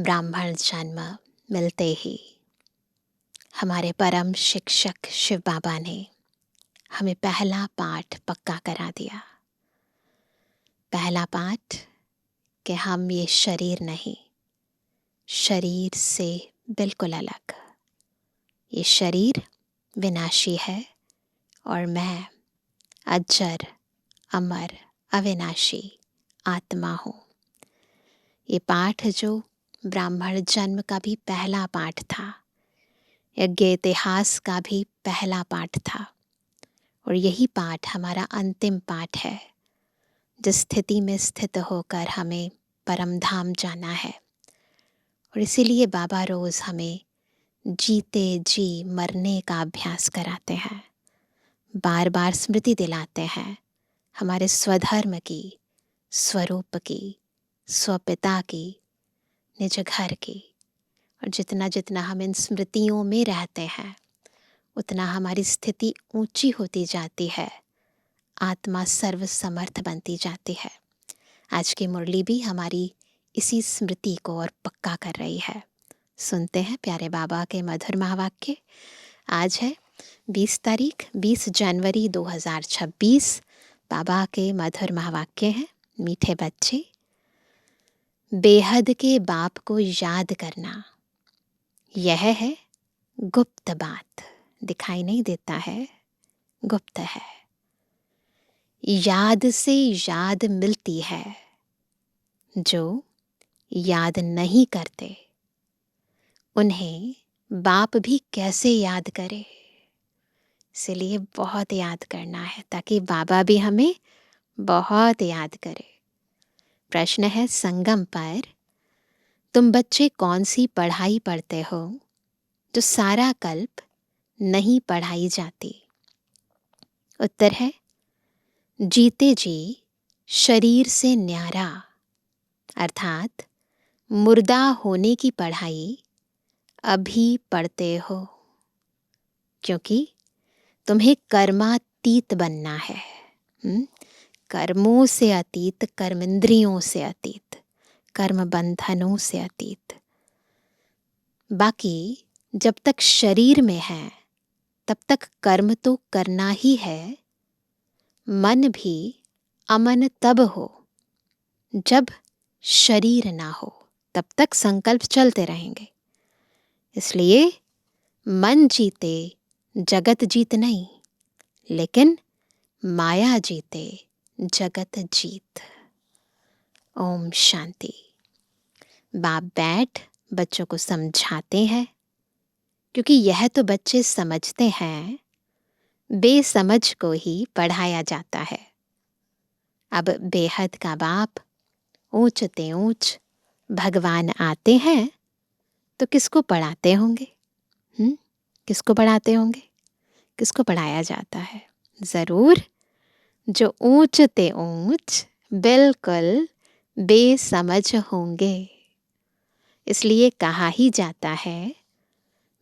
ब्राह्मण जन्म मिलते ही हमारे परम शिक्षक शिव बाबा ने हमें पहला पाठ पक्का करा दिया। पहला पाठ कि हम ये शरीर नहीं, शरीर से बिल्कुल अलग। ये शरीर विनाशी है और मैं अजर अमर अविनाशी आत्मा हूँ। ये पाठ जो ब्राह्मण जन्म का भी पहला पाठ था, यज्ञ इतिहास का भी पहला पाठ था, और यही पाठ हमारा अंतिम पाठ है। जिस स्थिति में स्थित होकर हमें परम धाम जाना है, और इसीलिए बाबा रोज हमें जीते जी मरने का अभ्यास कराते हैं, बार बार स्मृति दिलाते हैं हमारे स्वधर्म की, स्वरूप की, स्वपिता की, निज घर की। और जितना जितना हम इन स्मृतियों में रहते हैं, उतना हमारी स्थिति ऊंची होती जाती है, आत्मा सर्वसमर्थ बनती जाती है। आज की मुरली भी हमारी इसी स्मृति को और पक्का कर रही है। सुनते हैं प्यारे बाबा के मधुर महावाक्य। आज है 20 जनवरी 2026। बाबा के मधुर महावाक्य हैं, मीठे बच्चे। बेहद के बाप को याद करना, यह है गुप्त बात। दिखाई नहीं देता है, गुप्त है। याद से याद मिलती है, जो याद नहीं करते उन्हें बाप भी कैसे याद करे। इसलिए बहुत याद करना है ताकि बाबा भी हमें बहुत याद करे। प्रश्न है संगम पर, तुम बच्चे कौन सी पढ़ाई पढ़ते हो जो सारा कल्प नहीं पढ़ाई जाती? उत्तर है जीते जी शरीर से न्यारा, अर्थात मुर्दा होने की पढ़ाई अभी पढ़ते हो, क्योंकि तुम्हें कर्मातीत बनना है। कर्मों से अतीत, कर्मेंद्रियों से अतीत, कर्म बंधनों से अतीत। बाकी जब तक शरीर में है तब तक कर्म तो करना ही है। मन भी अमन तब हो जब शरीर ना हो, तब तक संकल्प चलते रहेंगे। इसलिए मन जीते जगत जीत नहीं, लेकिन माया जीते जगत जीत। ओम शांति। बाप बैठ बच्चों को समझाते हैं, क्योंकि यह तो बच्चे समझते हैं, बेसमझ को ही पढ़ाया जाता है। अब बेहद का बाप, ऊंचते ऊंच भगवान आते हैं तो किसको पढ़ाते होंगे? किसको पढ़ाते होंगे? किसको पढ़ाया जाता है? जरूर जो ऊंचते ऊंच बिल्कुल बेसमझ होंगे। इसलिए कहा ही जाता है,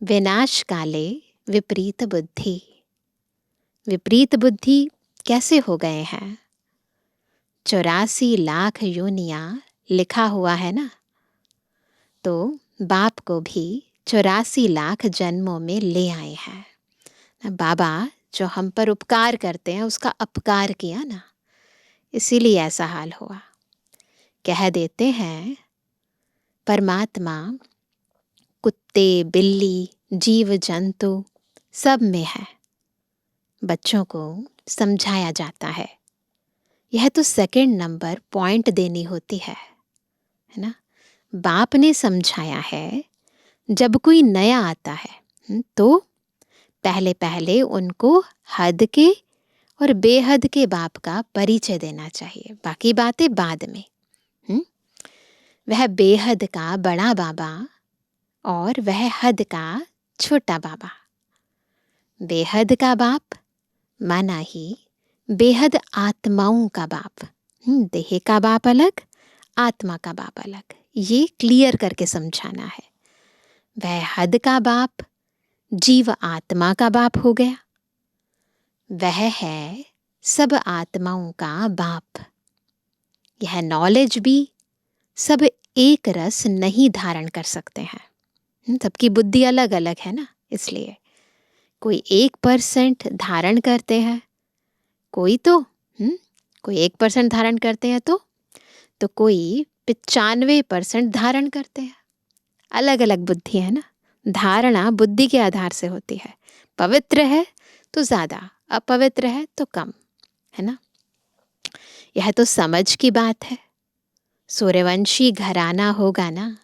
विनाश काले विपरीत बुद्धि। विपरीत बुद्धि कैसे हो गए हैं? 84 लाख योनियां लिखा हुआ है ना, तो बाप को भी 84 लाख जन्मों में ले आए हैं। बाबा जो हम पर उपकार करते हैं उसका अपकार किया ना, इसीलिए ऐसा हाल हुआ। कह देते हैं परमात्मा कुत्ते, बिल्ली, जीव जंतु सब में है। बच्चों को समझाया जाता है। यह तो सेकंड नंबर पॉइंट देनी होती है ना। बाप ने समझाया है, जब कोई नया आता है तो पहले पहले उनको हद के और बेहद के बाप का परिचय देना चाहिए, बाकी बातें बाद में। वह बेहद का बड़ा बाबा और वह हद का छोटा बाबा। बेहद का बाप माना ही बेहद आत्माओं का बाप। देह का बाप अलग, आत्मा का बाप अलग, ये क्लियर करके समझाना है। वह हद का बाप जीव आत्मा का बाप हो गया। वह है सब आत्माओं का बाप। यह नॉलेज भी सब एक रस नहीं धारण कर सकते हैं। सबकी बुद्धि अलग अलग है ना, इसलिए कोई 1% धारण करते हैं, कोई तो कोई 1% धारण करते हैं, तो कोई 95% धारण करते हैं। अलग अलग बुद्धि है ना। धारणा बुद्धि के आधार से होती है। पवित्र है तो ज़्यादा, अपवित्र है तो कम, है ना। यह तो समझ की बात है। सूर्यवंशी घराना होगा ना,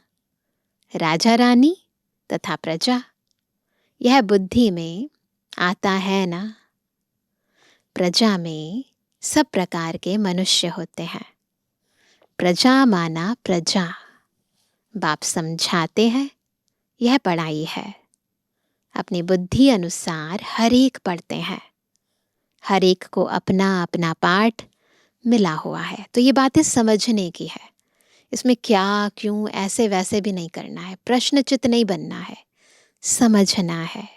राजा रानी तथा प्रजा, यह बुद्धि में आता है ना। प्रजा में सब प्रकार के मनुष्य होते हैं। प्रजा माना प्रजा, बाप समझाते हैं, यह पढ़ाई है। अपनी बुद्धि अनुसार हर एक पढ़ते हैं, हर एक को अपना अपना पाठ मिला हुआ है। तो ये बातें समझने की है। इसमें क्या क्यों ऐसे वैसे भी नहीं करना है, प्रश्नचित नहीं बनना है, समझना है।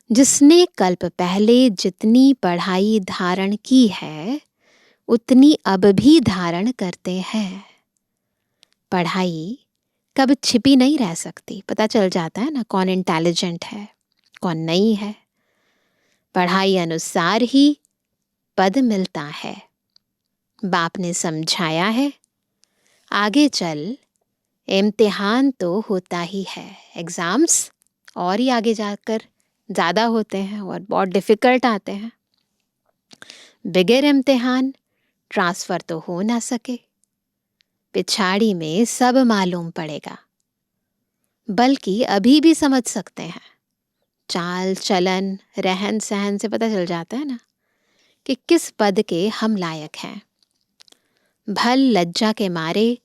जिसने कल्प पहले जितनी पढ़ाई धारण की है, उतनी अब भी धारण करते हैं। पढ़ाई कब छिपी नहीं रह सकती, पता चल जाता है ना कौन इंटेलिजेंट है कौन नहीं है। पढ़ाई अनुसार ही पद मिलता है। बाप ने समझाया है, आगे चल इम्तिहान तो होता ही है। एग्ज़ाम्स और ही आगे जाकर ज़्यादा होते हैं और बहुत डिफ़िकल्ट आते हैं। बगैर इम्तिहान ट्रांसफ़र तो हो ना सके। पिछाड़ी में सब मालूम पड़ेगा, बल्कि अभी भी समझ सकते हैं। चाल चलन रहन सहन से पता चल जाता है ना कि किस पद के हम लायक हैं। भल लज्जा के मारे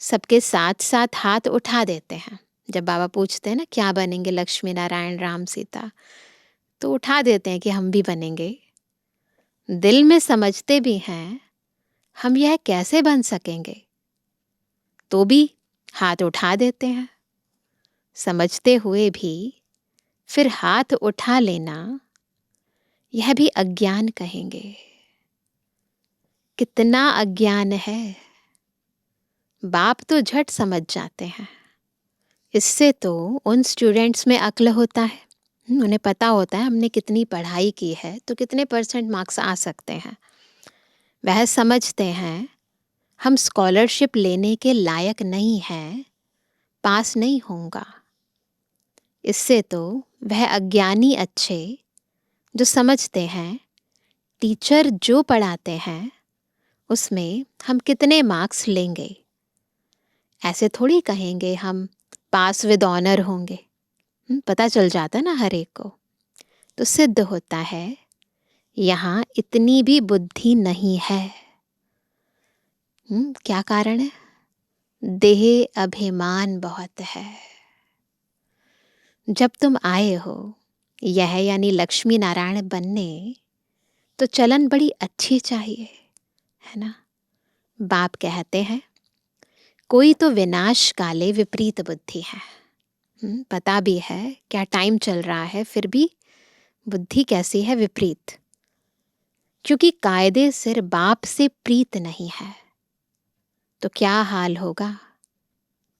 सबके साथ साथ हाथ उठा देते हैं। जब बाबा पूछते हैं ना क्या बनेंगे लक्ष्मी नारायण राम सीता, तो उठा देते हैं कि हम भी बनेंगे। दिल में समझते भी हैं हम यह कैसे बन सकेंगे, तो भी हाथ उठा देते हैं। समझते हुए भी फिर हाथ उठा लेना, यह भी अज्ञान कहेंगे। कितना अज्ञान है। बाप तो झट समझ जाते हैं। इससे तो उन स्टूडेंट्स में अक्ल होता है। उन्हें पता होता है हमने कितनी पढ़ाई की है तो कितने % मार्क्स आ सकते हैं। वह समझते हैं हम स्कॉलरशिप लेने के लायक नहीं हैं, पास नहीं होऊंगा। इससे तो वह अज्ञानी अच्छे जो समझते हैं टीचर जो पढ़ाते हैं उसमें हम कितने मार्क्स लेंगे। ऐसे थोड़ी कहेंगे हम पास विद ऑनर होंगे। पता चल जाता है ना हर एक को। तो सिद्ध होता है यहाँ इतनी भी बुद्धि नहीं है। क्या कारण है? देह अभिमान बहुत है। जब तुम आए हो यह यानी लक्ष्मी नारायण बनने, तो चलन बड़ी अच्छी चाहिए, है ना। बाप कहते हैं कोई तो विनाश काले विपरीत बुद्धि है। पता भी है क्या टाइम चल रहा है, फिर भी बुद्धि कैसी है, विपरीत। क्योंकि कायदे सिर बाप से प्रीत नहीं है, तो क्या हाल होगा,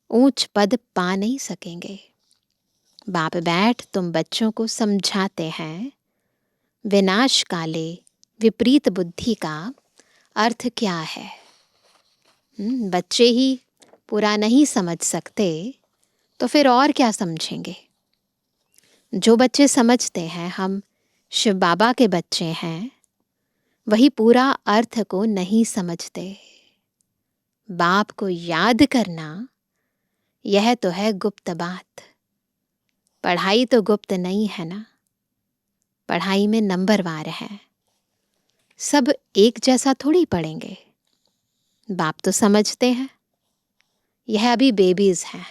ऊंच पद पा नहीं सकेंगे। बाप बैठ तुम बच्चों को समझाते हैं विनाश काले विपरीत बुद्धि का अर्थ क्या है। बच्चे ही पूरा नहीं समझ सकते तो फिर और क्या समझेंगे। जो बच्चे समझते हैं हम शिव बाबा के बच्चे हैं, वही पूरा अर्थ को नहीं समझते। बाप को याद करना यह तो है गुप्त बात। पढ़ाई तो गुप्त नहीं है ना। पढ़ाई में नंबरवार है। सब एक जैसा थोड़ी पढ़ेंगे। बाप तो समझते हैं यह अभी बेबीज हैं।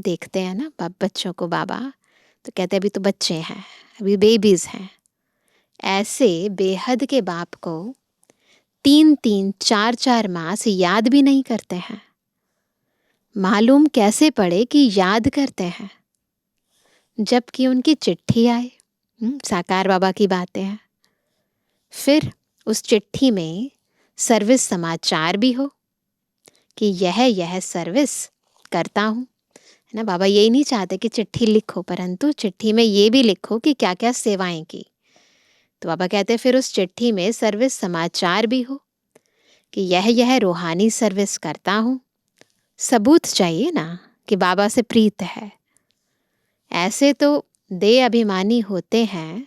देखते हैं ना बाप बच्चों को, बाबा तो कहते अभी तो बच्चे हैं, अभी बेबीज हैं। ऐसे बेहद के बाप को 3-3 4-4 मास याद भी नहीं करते हैं। मालूम कैसे पड़े कि याद करते हैं, जबकि उनकी चिट्ठी आए। साकार बाबा की बातें हैं। फिर उस चिट्ठी में सर्विस समाचार भी हो कि यह सर्विस करता हूँ, है ना। बाबा यही नहीं चाहते कि चिट्ठी लिखो, परंतु चिट्ठी में ये भी लिखो कि क्या क्या सेवाएं की। तो बाबा कहते हैं फिर उस चिट्ठी में सर्विस समाचार भी हो कि यह रूहानी सर्विस करता हूँ। सबूत चाहिए ना कि बाबा से प्रीत है। ऐसे तो देह अभिमानी होते हैं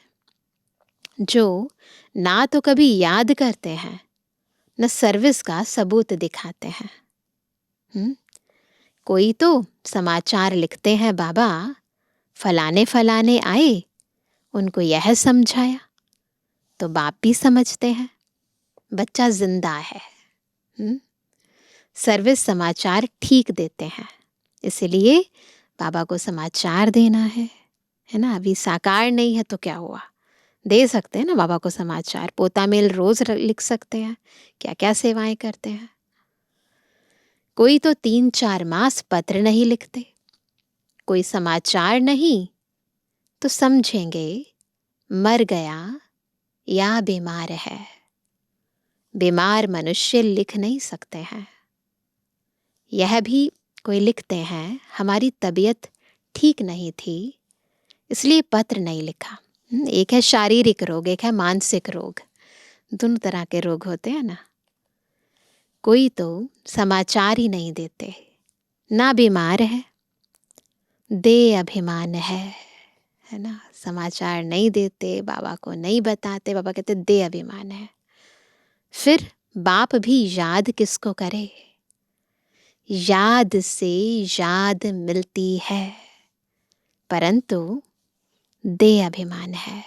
जो ना तो कभी याद करते हैं न सर्विस का सबूत दिखाते हैं। कोई तो समाचार लिखते हैं, बाबा फलाने फलाने आए, उनको यह समझाया, तो बाप भी समझते हैं बच्चा जिंदा है। सर्विस समाचार ठीक देते हैं, इसलिए बाबा को समाचार देना है ना। अभी साकार नहीं है तो क्या हुआ, दे सकते हैं ना बाबा को समाचार। पोता मेल रोज लिख सकते हैं, क्या क्या सेवाएं करते हैं। कोई तो 3-4 मास पत्र नहीं लिखते, कोई समाचार नहीं तो समझेंगे मर गया या बीमार है। बीमार मनुष्य लिख नहीं सकते हैं। यह भी कोई लिखते हैं, हमारी तबीयत ठीक नहीं थी इसलिए पत्र नहीं लिखा। एक है शारीरिक रोग, एक है मानसिक रोग, दोनों तरह के रोग होते हैं ना। कोई तो समाचार ही नहीं देते, ना बीमार है, दे अभिमान है ना। समाचार नहीं देते, बाबा को नहीं बताते, बाबा कहते दे अभिमान है। फिर बाप भी याद किसको करे, याद से याद मिलती है, परंतु दे अभिमान है।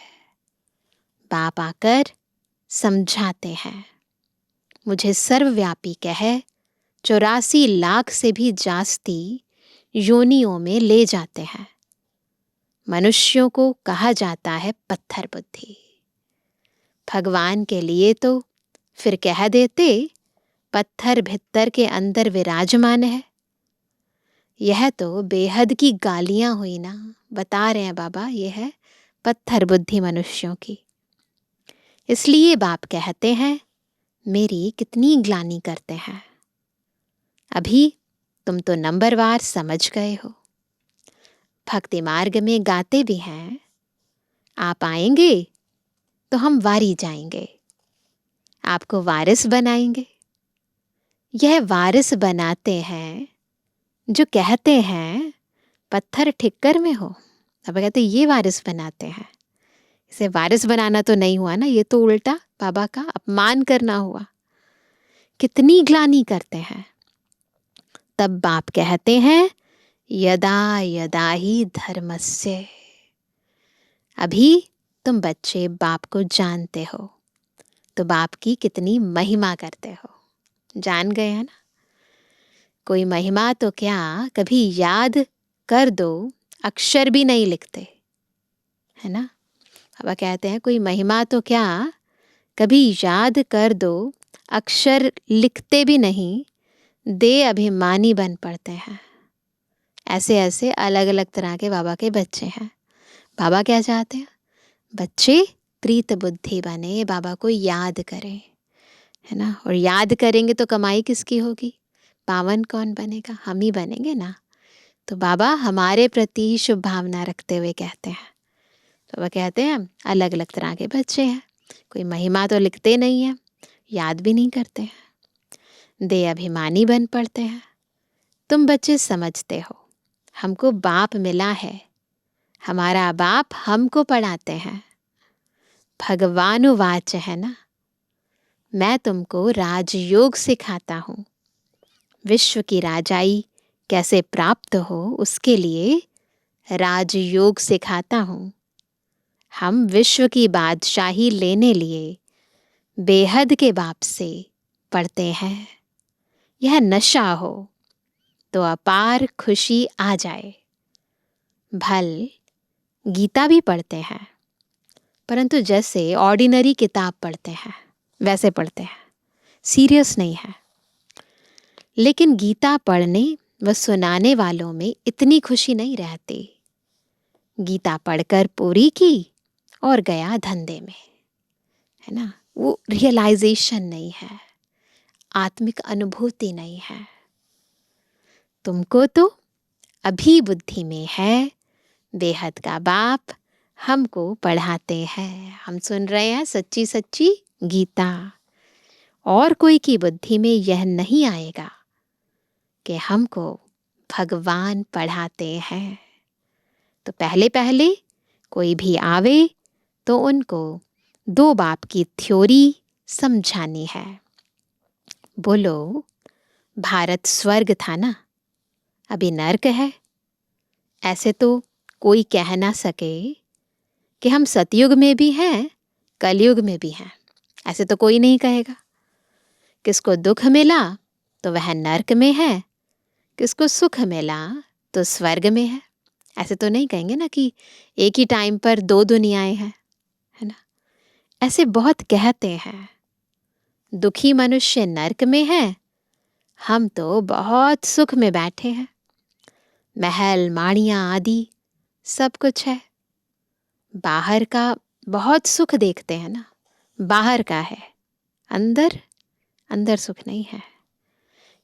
बाप आकर समझाते हैं, मुझे सर्वव्यापी कह 84 लाख से भी जास्ती योनियों में ले जाते हैं। मनुष्यों को कहा जाता है पत्थर बुद्धि। भगवान के लिए तो फिर कह देते पत्थर भित्तर के अंदर विराजमान है। यह तो बेहद की गालियां हुई ना। बता रहे हैं बाबा, यह है पत्थर बुद्धि मनुष्यों की। इसलिए बाप कहते हैं मेरी कितनी ग्लानि करते हैं। अभी तुम तो नंबरवार समझ गए हो। भक्ति मार्ग में गाते भी हैं, आप आएंगे तो हम वारी जाएंगे, आपको वारिस बनाएंगे। यह वारिस बनाते हैं जो कहते हैं पत्थर ठिक्कर में हो। अब कहते ये वारिस बनाते हैं। इसे वारिस बनाना तो नहीं हुआ ना, ये तो उल्टा बाबा का अपमान करना हुआ। कितनी ग्लानि करते हैं। तब बाप कहते हैं यदा यदा ही धर्मस्य। अभी तुम बच्चे बाप को जानते हो तो बाप की कितनी महिमा करते हो। जान गए हैं ना। कोई महिमा तो क्या, कभी याद कर दो, अक्षर भी नहीं लिखते, है ना। बाबा कहते हैं कोई महिमा तो क्या, कभी याद कर दो, अक्षर लिखते भी नहीं, दे अभिमानी बन पड़ते हैं। ऐसे ऐसे अलग अलग तरह के बाबा के बच्चे हैं। बाबा क्या चाहते हैं, बच्चे प्रीत बुद्धि बने, बाबा को याद करें, है ना। और याद करेंगे तो कमाई किसकी होगी, पावन कौन बनेगा, हम ही बनेंगे ना। तो बाबा हमारे प्रति शुभ भावना रखते हुए कहते हैं। तो वह कहते हैं अलग अलग तरह के बच्चे हैं। कोई महिमा तो लिखते नहीं है, याद भी नहीं करते हैं, दे अभिमानी बन पड़ते हैं। तुम बच्चे समझते हो हमको बाप मिला है, हमारा बाप हमको पढ़ाते हैं। भगवानुवाच है ना, मैं तुमको राजयोग सिखाता हूँ। विश्व की राजाई कैसे प्राप्त हो उसके लिए राजयोग सिखाता हूँ। हम विश्व की बादशाही लेने लिए बेहद के बाप से पढ़ते हैं। यह नशा हो तो अपार खुशी आ जाए। भल गीता भी पढ़ते हैं, परंतु जैसे ऑर्डिनरी किताब पढ़ते हैं वैसे पढ़ते हैं, सीरियस नहीं है। लेकिन गीता पढ़ने व सुनाने वालों में इतनी खुशी नहीं रहती। गीता पढ़कर पूरी की और गया धंधे में, है ना। वो रियलाइजेशन नहीं है, आत्मिक अनुभूति नहीं है। तुमको तो अभी बुद्धि में है, बेहद का बाप हमको पढ़ाते हैं। हम सुन रहे हैं सच्ची सच्ची गीता। और कोई की बुद्धि में यह नहीं आएगा कि हमको भगवान पढ़ाते हैं। तो पहले पहले कोई भी आवे तो उनको दो बाप की थ्योरी समझानी है। बोलो, भारत स्वर्ग था ना, अभी नर्क है। ऐसे तो कोई कह ना सके कि हम सतयुग में भी हैं, कलयुग में भी हैं। ऐसे तो कोई नहीं कहेगा। किसको दुख मिला तो वह नर्क में है, किसको सुख मिला तो स्वर्ग में है। ऐसे तो नहीं कहेंगे ना कि एक ही टाइम पर दो दुनियाएं हैं, है ना। ऐसे बहुत कहते हैं। दुखी मनुष्य नर्क में है, हम तो बहुत सुख में बैठे हैं। महल माड़ियाँ आदि सब कुछ है। बाहर का बहुत सुख देखते हैं ना, बाहर का है, अंदर अंदर सुख नहीं है।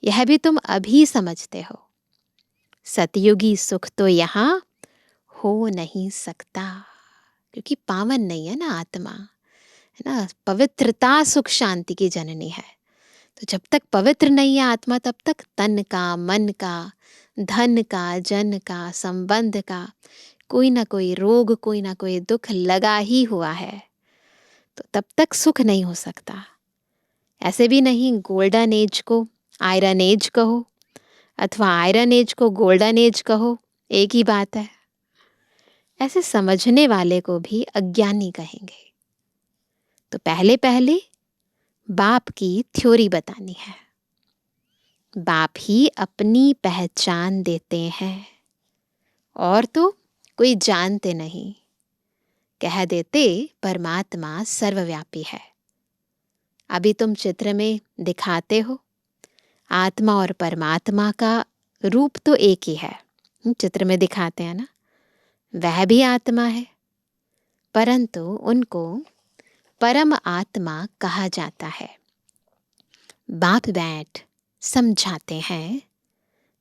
यह भी तुम अभी समझते हो। सतयुगी सुख तो यहाँ हो नहीं सकता, क्योंकि पावन नहीं है ना आत्मा, है ना। पवित्रता सुख शांति की जननी है। तो जब तक पवित्र नहीं है आत्मा, तब तक तन का, मन का, धन का, जन का, संबंध का कोई ना कोई रोग, कोई ना कोई दुख लगा ही हुआ है। तो तब तक सुख नहीं हो सकता। ऐसे भी नहीं गोल्डन एज को आयरन एज कहो अथवा आयरन एज को गोल्डन एज कहो, एक ही बात है। ऐसे समझने वाले को भी अज्ञानी कहेंगे। तो पहले पहले बाप की थ्योरी बतानी है। बाप ही अपनी पहचान देते हैं, और तो कोई जानते नहीं। कह देते परमात्मा सर्वव्यापी है। अभी तुम चित्र में दिखाते हो, आत्मा और परमात्मा का रूप तो एक ही है। चित्र में दिखाते हैं ना, वह भी आत्मा है, परंतु उनको परम आत्मा कहा जाता है। बाप बैठ समझाते हैं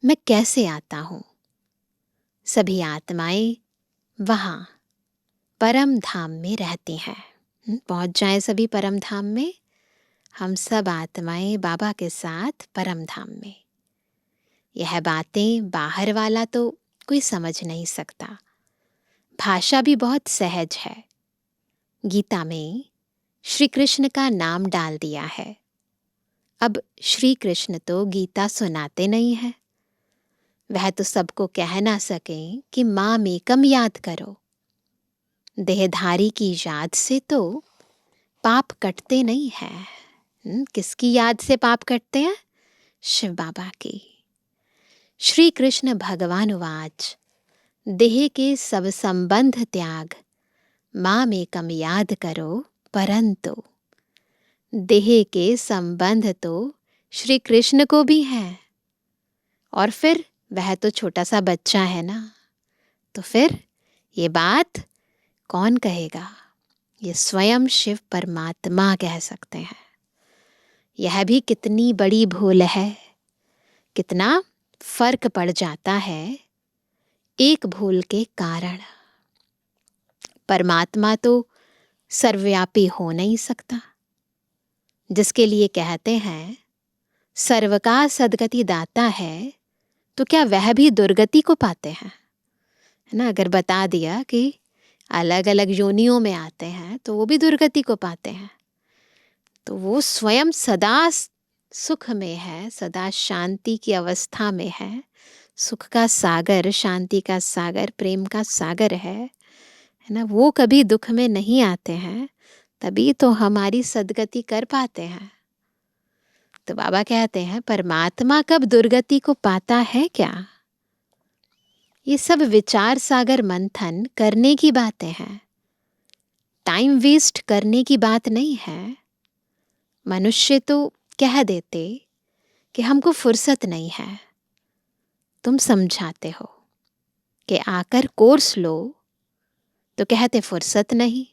मैं कैसे आता हूँ। सभी आत्माएं वहाँ परम धाम में रहती हैं। पहुँच जाएं सभी परम धाम में। हम सब आत्माएं बाबा के साथ परम धाम में। यह बातें बाहर वाला तो कोई समझ नहीं सकता। भाषा भी बहुत सहज है। गीता में श्री कृष्ण का नाम डाल दिया है। अब श्री कृष्ण तो गीता सुनाते नहीं है। वह तो सबको कह ना सकें कि माँ मेकम याद करो। देहधारी की याद से तो पाप कटते नहीं हैं। किसकी याद से पाप कटते हैं? शिव बाबा की। श्री कृष्ण भगवान वाच देह के सब संबंध त्याग, माँ मेकम याद करो परंतु। देह के संबंध तो श्री कृष्ण को भी हैं, और फिर वह तो छोटा सा बच्चा है ना। तो फिर ये बात कौन कहेगा? ये स्वयं शिव परमात्मा कह सकते हैं। यह भी कितनी बड़ी भूल है। कितना फर्क पड़ जाता है एक भूल के कारण। परमात्मा तो सर्वव्यापी हो नहीं सकता, जिसके लिए कहते हैं सर्व का सद्गति दाता है, तो क्या वह भी दुर्गति को पाते हैं? है ना। अगर बता दिया कि अलग अलग योनियों में आते हैं तो वो भी दुर्गति को पाते हैं, तो वो स्वयं सदा सुख में है, सदा शांति की अवस्था में है। सुख का सागर, शांति का सागर, प्रेम का सागर है ना। वो कभी दुख में नहीं आते हैं, तभी तो हमारी सद्गति कर पाते हैं। तो बाबा कहते हैं परमात्मा कब दुर्गति को पाता है क्या? ये सब विचार सागर मंथन करने की बातें हैं, टाइम वेस्ट करने की बात नहीं है। मनुष्य तो कह देते कि हमको फुर्सत नहीं है। तुम समझाते हो कि आकर कोर्स लो, तो कहते फुर्सत नहीं।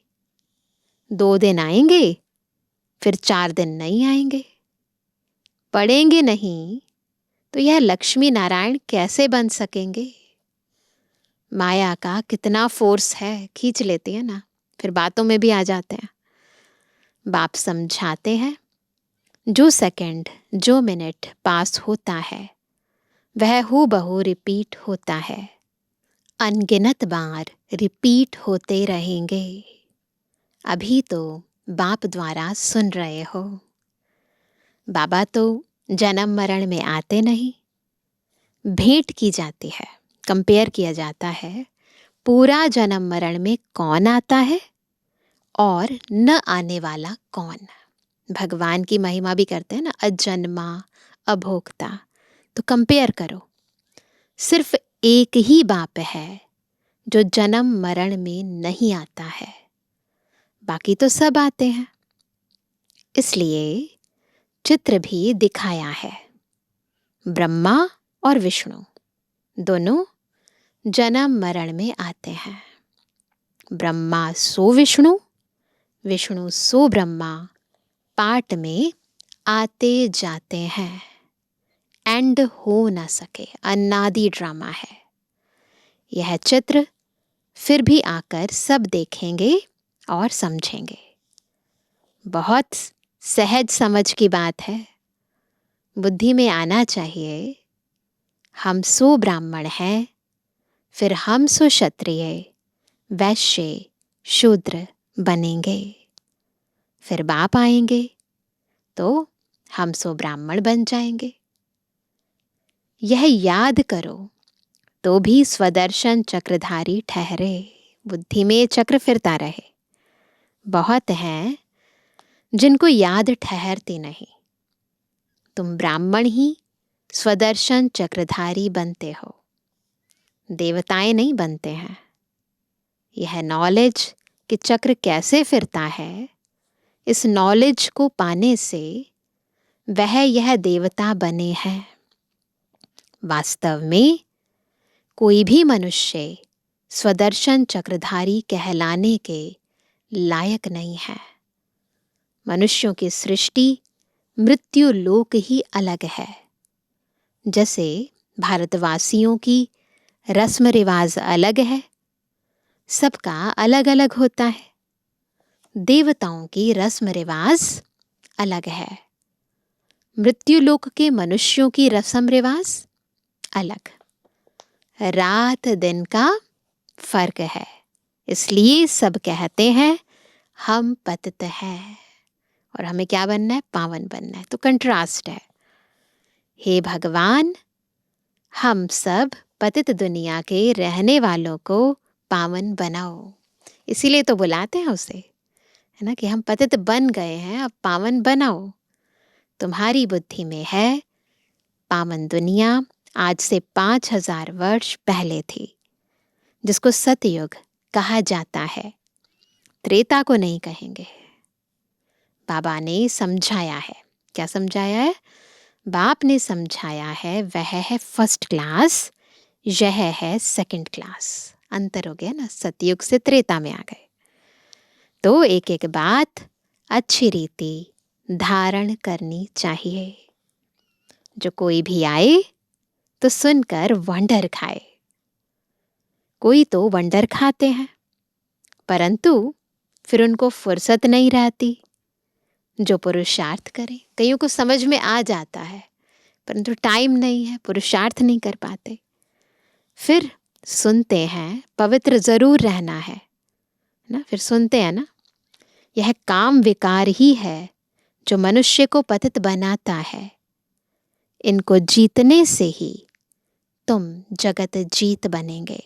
2 दिन आएंगे, फिर 4 दिन नहीं आएंगे। पढ़ेंगे नहीं तो यह लक्ष्मी नारायण कैसे बन सकेंगे? माया का कितना फोर्स है, खींच लेती है ना, फिर बातों में भी आ जाते हैं। बाप समझाते हैं, जो सेकंड जो मिनट पास होता है वह हूबहू रिपीट होता है, अनगिनत बार रिपीट होते रहेंगे। अभी तो बाप द्वारा सुन रहे हो। बाबा तो जन्म मरण में आते नहीं, भेंट की जाती है, कंपेयर किया जाता है पूरा जन्म मरण में कौन आता है और न आने वाला कौन। भगवान की महिमा भी करते हैं ना, अजन्मा अभोक्ता। तो कंपेयर करो, सिर्फ एक ही बाप है जो जन्म मरण में नहीं आता है, बाकी तो सब आते हैं। इसलिए चित्र भी दिखाया है, ब्रह्मा और विष्णु दोनों जन्म मरण में आते हैं। ब्रह्मा सो विष्णु, विष्णु सो ब्रह्मा पार्ट में आते जाते हैं, एंड हो न सके, अनादि ड्रामा है। यह चित्र फिर भी आकर सब देखेंगे और समझेंगे। बहुत सहज समझ की बात है, बुद्धि में आना चाहिए। हम सो ब्राह्मण हैं, फिर हम सो क्षत्रिय वैश्य शूद्र बनेंगे। फिर बाप आएंगे तो हम सो ब्राह्मण बन जाएंगे। यह याद करो तो भी स्वदर्शन चक्रधारी ठहरे, बुद्धि में चक्र फिरता रहे। बहुत हैं जिनको याद ठहरती नहीं। तुम ब्राह्मण ही स्वदर्शन चक्रधारी बनते हो, देवताएं नहीं बनते हैं। यह नॉलेज कि चक्र कैसे फिरता है, इस नॉलेज को पाने से वह यह देवता बने हैं। वास्तव में कोई भी मनुष्य स्वदर्शन चक्रधारी कहलाने के लायक नहीं है। मनुष्यों की सृष्टि मृत्यु लोक ही अलग है। जैसे भारतवासियों की रस्म रिवाज अलग है, सबका अलग अलग होता है। देवताओं की रस्म रिवाज अलग है, मृत्यु लोक के मनुष्यों की रस्म रिवाज अलग। रात दिन का फर्क है, इसलिए सब कहते हैं हम पतित हैं और हमें क्या बनना है, पावन बनना है। तो कंट्रास्ट है। हे भगवान, हम सब पतित दुनिया के रहने वालों को पावन बनाओ। इसीलिए तो बुलाते हैं उसे, है ना, कि हम पतित बन गए हैं, अब पावन बनाओ। तुम्हारी बुद्धि में है पावन दुनिया आज से 5000 वर्ष पहले थी, जिसको सतयुग कहा जाता है। त्रेता को नहीं कहेंगे। बाबा ने समझाया है, क्या समझाया है? बाप ने समझाया है वह है फर्स्ट क्लास, यह है सेकंड क्लास। अंतर हो गया ना, सतयुग से त्रेता में आ गए। तो एक एक बात अच्छी रीति धारण करनी चाहिए। जो कोई भी आए तो सुनकर वंडर खाए। कोई तो वंडर खाते हैं, परंतु फिर उनको फुर्सत नहीं रहती जो पुरुषार्थ करें। कईयों को समझ में आ जाता है, परंतु टाइम नहीं है, पुरुषार्थ नहीं कर पाते। फिर सुनते हैं, पवित्र जरूर रहना है ना, फिर सुनते हैं ना। यह काम विकार ही है जो मनुष्य को पतित बनाता है। इनको जीतने से ही तुम जगत जीत बनेंगे।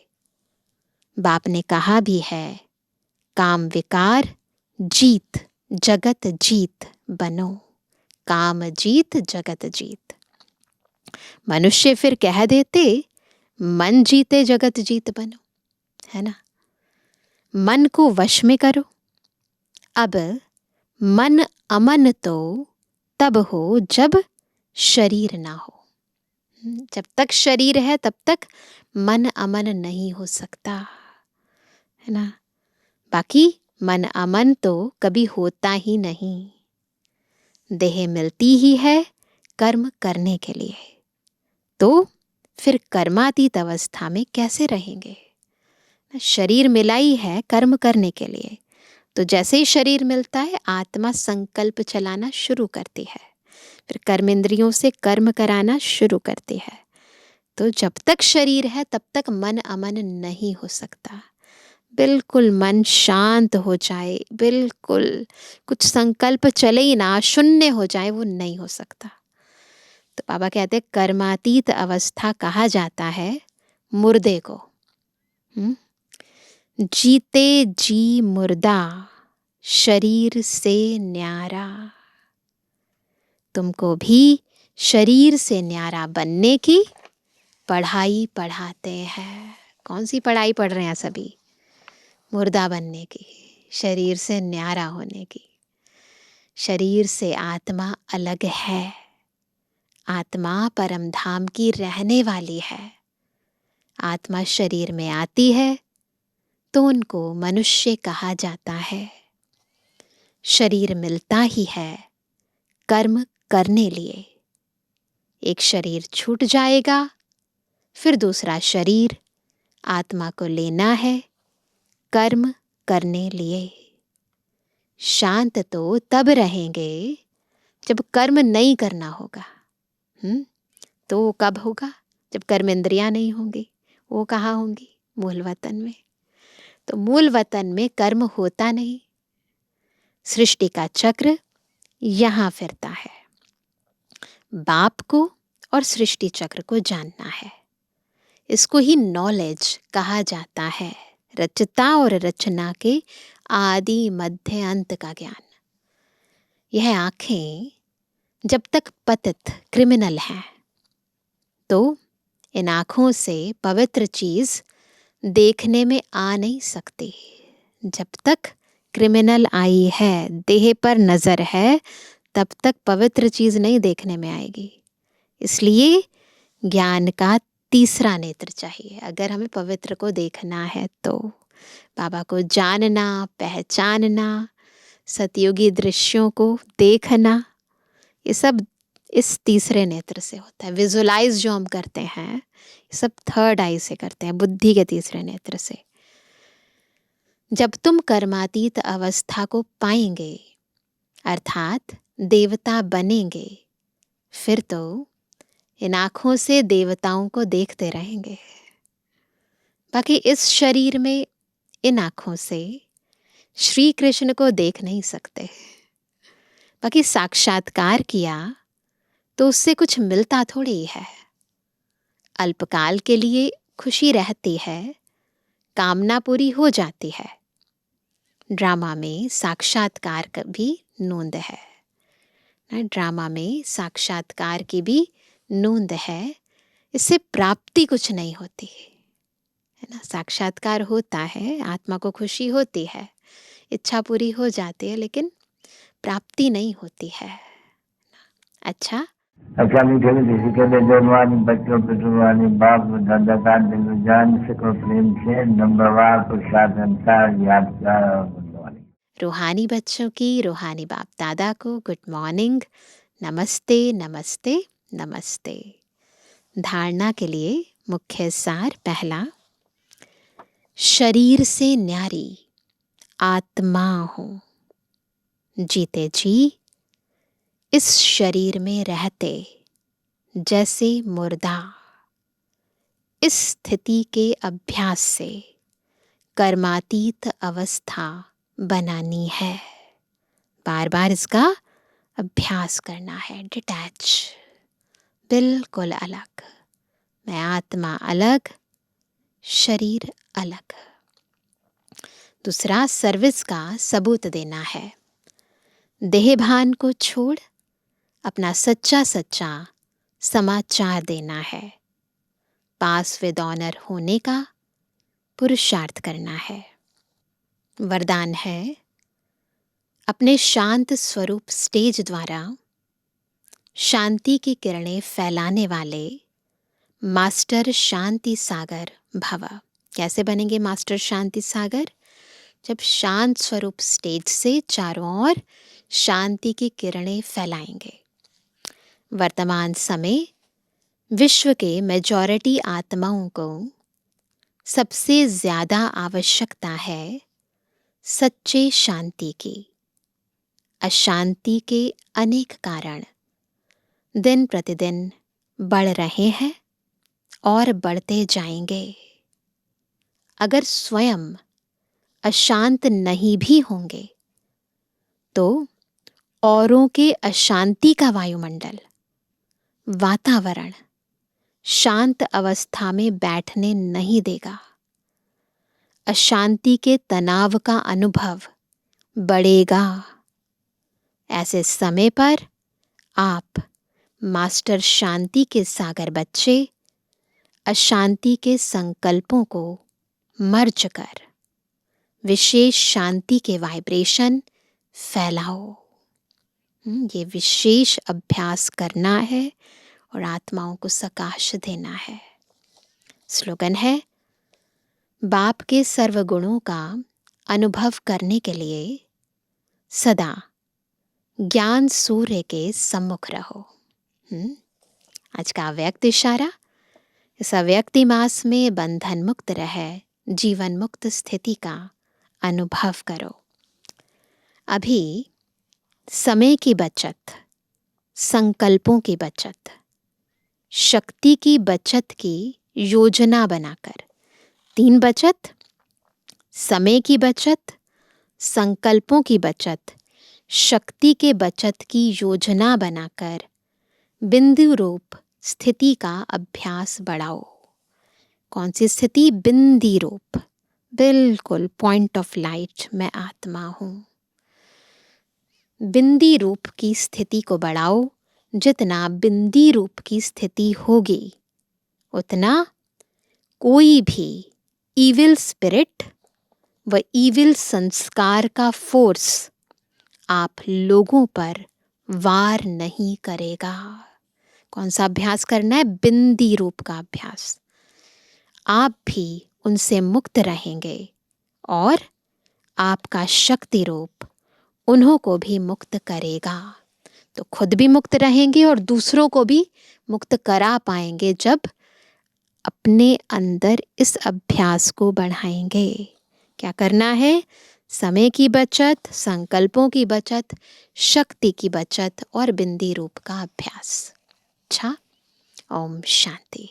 बाप ने कहा भी है, काम विकार जीत जगत जीत बनो, काम जीत जगत जीत। मनुष्य फिर कह देते मन जीते जगत जीत बनो, है ना। मन को वश में करो। अब मन अमन तो तब हो जब शरीर ना हो। जब तक शरीर है तब तक मन अमन नहीं हो सकता, है ना। बाकी मन अमन तो कभी होता ही नहीं। देह मिलती ही है कर्म करने के लिए। तो फिर कर्मातीत अवस्था में कैसे रहेंगे? शरीर मिला ही है कर्म करने के लिए, तो जैसे ही शरीर मिलता है आत्मा संकल्प चलाना शुरू करती है, फिर कर्मेंद्रियों से कर्म कराना शुरू करती है। तो जब तक शरीर है तब तक मन अमन नहीं हो सकता। बिल्कुल मन शांत हो जाए, बिल्कुल कुछ संकल्प चले ही ना, शून्य हो जाए, वो नहीं हो सकता। तो बाबा कहते हैं कर्मातीत अवस्था कहा जाता है मुर्दे को। जीते जी मुर्दा शरीर से न्यारा। तुमको भी शरीर से न्यारा बनने की पढ़ाई पढ़ाते हैं। कौन सी पढ़ाई पढ़ रहे हैं सभी? मुर्दा बनने की, शरीर से न्यारा होने की। शरीर से आत्मा अलग है, आत्मा परम धाम की रहने वाली है। आत्मा शरीर में आती है तो उनको मनुष्य कहा जाता है। शरीर मिलता ही है कर्म करने लिए। एक शरीर छूट जाएगा, फिर दूसरा शरीर आत्मा को लेना है कर्म करने लिए। शांत तो तब रहेंगे जब कर्म नहीं करना होगा। तो वो कब होगा? जब कर्म इंद्रियां नहीं होंगी। वो कहाँ होंगी? मूल वतन में। तो मूल वतन में कर्म होता नहीं। सृष्टि का चक्र यहाँ फिरता है। बाप को और सृष्टि चक्र को जानना है। इसको ही नॉलेज कहा जाता है। रचता और रचना के आदि मध्य अंत का ज्ञान। यह आंखें जब तक पतित क्रिमिनल हैं तो इन आंखों से पवित्र चीज देखने में आ नहीं सकती। जब तक क्रिमिनल आई है, देह पर नजर है, तब तक पवित्र चीज नहीं देखने में आएगी। इसलिए ज्ञान का तीसरा नेत्र चाहिए अगर हमें पवित्र को देखना है तो। बाबा को जानना, पहचानना, सतयुगी दृश्यों को देखना, ये सब इस तीसरे नेत्र से होता है। विजुलाइज जो हम करते हैं ये सब थर्ड आई से करते हैं, बुद्धि के तीसरे नेत्र से। जब तुम कर्मातीत अवस्था को पाएंगे अर्थात देवता बनेंगे, फिर तो इन आँखों से देवताओं को देखते रहेंगे। बाकी इस शरीर में इन आँखों से श्री कृष्ण को देख नहीं सकते। बाकी साक्षात्कार किया तो उससे कुछ मिलता थोड़ी है। अल्पकाल के लिए खुशी रहती है, कामना पूरी हो जाती है। ड्रामा में साक्षात्कार का भी नोंद है। ड्रामा में साक्षात्कार की भी नोंद है। इससे प्राप्ति कुछ नहीं होती है ना। साक्षात्कार होता है, आत्मा को खुशी होती है, इच्छा पूरी हो जाती है, लेकिन प्राप्ति नहीं होती है। अच्छा मीठे किसी के लिए जवानी बच्चों पितृवानी बाप दादा का दिल जान सको प्रेम से नंबरवार प्रसाद अनुसार यादगार और रूहानी बच्चों की रूहानी बाप दादा को गुड मॉर्निंग, नमस्ते नमस्ते नमस्ते। धारणा के लिए मुख्य सार पहला, शरीर से न्यारी आत्मा हूँ। जीते जी इस शरीर में रहते जैसे मुर्दा। इस स्थिति के अभ्यास से कर्मातीत अवस्था बनानी है। बार बार इसका अभ्यास करना है। डिटैच, बिल्कुल अलग। मैं आत्मा अलग, शरीर अलग। दूसरा, सर्विस का सबूत देना है। देहभान को छोड़ अपना सच्चा सच्चा समाचार देना है। पास विद ऑनर होने का पुरुषार्थ करना है। वरदान है, अपने शांत स्वरूप स्टेज द्वारा शांति की किरणें फैलाने वाले मास्टर शांति सागर भव। कैसे बनेंगे मास्टर शांति सागर? जब शांत स्वरूप स्टेज से चारों ओर शांति की किरणें फैलाएंगे। वर्तमान समय विश्व के मेजॉरिटी आत्माओं को सबसे ज्यादा आवश्यकता है सच्चे शांति की। अशांति के अनेक कारण दिन प्रतिदिन बढ़ रहे हैं और बढ़ते जाएंगे। अगर स्वयं अशांत नहीं भी होंगे तो औरों के अशांति का वायुमंडल, वातावरण शांत अवस्था में बैठने नहीं देगा। अशांति के तनाव का अनुभव बढ़ेगा। ऐसे समय पर आप मास्टर शांति के सागर बच्चे अशांति के संकल्पों को मर्ज कर विशेष शांति के वाइब्रेशन फैलाओ। ये विशेष अभ्यास करना है और आत्माओं को सकाश देना है। स्लोगन है, बाप के सर्वगुणों का अनुभव करने के लिए सदा ज्ञान सूर्य के सम्मुख रहो। आज का अव्यक्त इशारा, इस अव्यक्ति मास में बंधन मुक्त रहे जीवन मुक्त स्थिति का अनुभव करो। अभी समय की बचत, संकल्पों की बचत, शक्ति की बचत की योजना बनाकर, 3 बचत, समय की बचत, संकल्पों की बचत, शक्ति के बचत की योजना बनाकर बिंदु रूप स्थिति का अभ्यास बढ़ाओ। कौन सी स्थिति? बिंदी रूप, बिल्कुल पॉइंट ऑफ लाइट मैं आत्मा हूं। बिंदी रूप की स्थिति को बढ़ाओ। जितना बिंदी रूप की स्थिति होगी उतना कोई भी इविल स्पिरिट व इविल संस्कार का फोर्स आप लोगों पर वार नहीं करेगा। कौन सा अभ्यास करना है? बिंदी रूप का अभ्यास। आप भी उनसे मुक्त रहेंगे और आपका शक्ति रूप उन्हों को भी मुक्त करेगा। तो खुद भी मुक्त रहेंगे और दूसरों को भी मुक्त करा पाएंगे जब अपने अंदर इस अभ्यास को बढ़ाएंगे। क्या करना है? समय की बचत, संकल्पों की बचत, शक्ति की बचत और बिंदी रूप का अभ्यास। अच्छा, ओम शांति।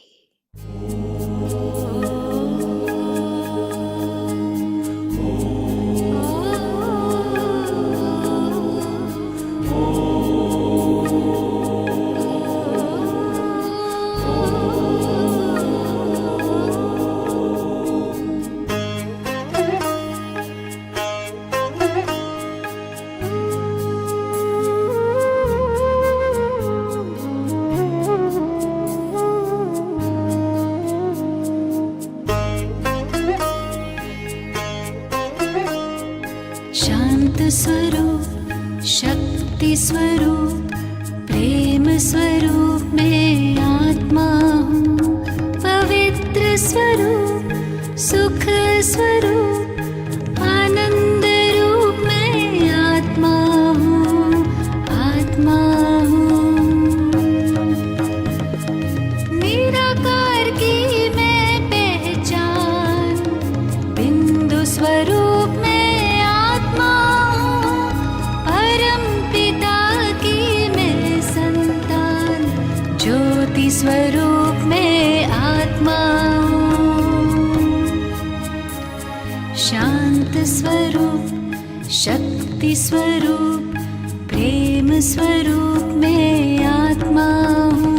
स्वरूप, शक्ति स्वरूप, प्रेम स्वरूप मैं आत्मा हूँ। पवित्र स्वरूप, सुख स्वरूप, आनंद रूप मैं आत्मा हूँ, आत्मा हूँ। निराकार की मैं पहचान, बिंदु स्वरूप मैं स्वरूप में आत्मा हूँ। शांत स्वरूप, शक्ति स्वरूप, प्रेम स्वरूप में आत्मा हूँ।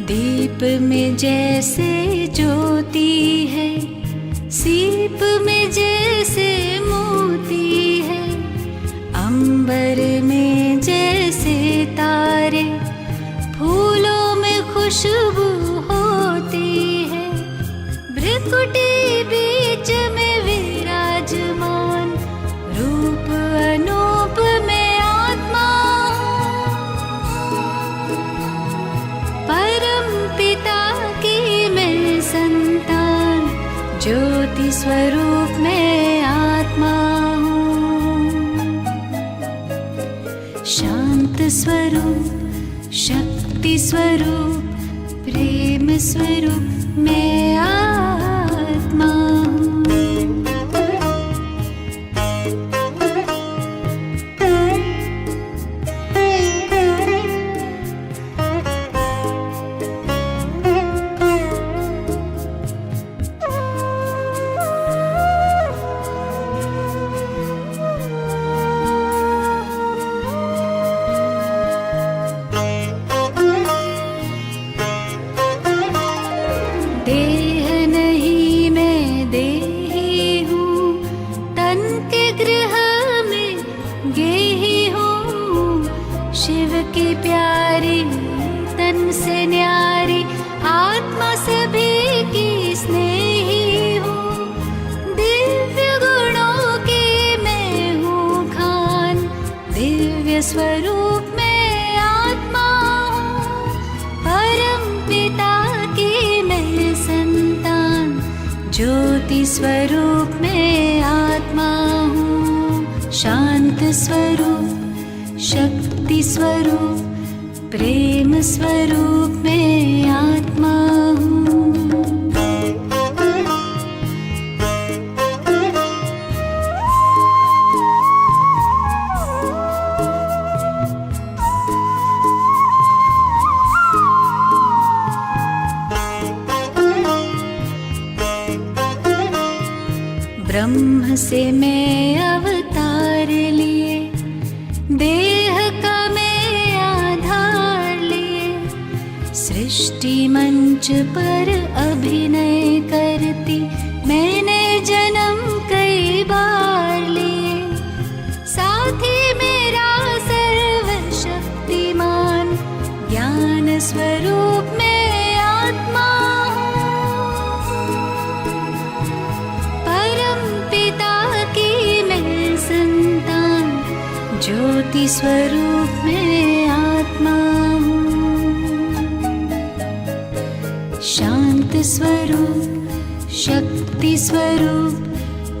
दीप में जैसे ज्योति है, सीप में जैसे मोती है, अंबर में जैसे तारे, फूलों में खुशबू होती है, भ्रिकुटी बीच में विराजमान, रूप अनूप में आत्मा हूँ। स्वरूप में आत्मा हूँ। शांत स्वरूप, शक्ति स्वरूप, प्रेम स्वरूप में आत्मा हूँ। देह नहीं मैं देही हूँ, तन के गृह में गेही हूँ। शिव की प्यारी तन से न्यारी, आत्मा सभी की स्नेही हूँ। दिव्य गुणों की मैं हूँ खान, दिव्य स्वरूप में आत्मा हूँ। परम पिता की मैं संतान, ज्योति स्वरूप में आत्मा हूँ। शांत स्वरूप, शक्ति स्वरूप, प्रेम स्वरूप में आत्मा हूँ। ब्रह्म से मैं अवतार लिए, देह का मैं आधार लिए। सृष्टि मंच पर अभिनय करती मैंने जन्म कई बार लिए। साथी मेरा सर्वशक्तिमान, ज्ञान स्वरूप में आत्मा हूँ। परम पिता की मैं संतान, ज्योति स्वरूप में आत्मा हूँ। शांत स्वरूप, शक्ति स्वरूप,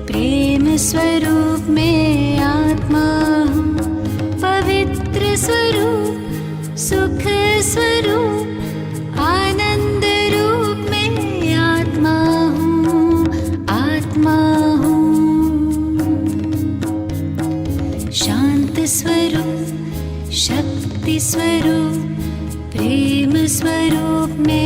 प्रेम स्वरूप में आत्मा हूँ। पवित्र स्वरूप, सुख स्वरूप, आनंद रूप में आत्मा हूँ, आत्मा हूँ। शांत स्वरूप, शक्ति स्वरूप, प्रेम स्वरूप में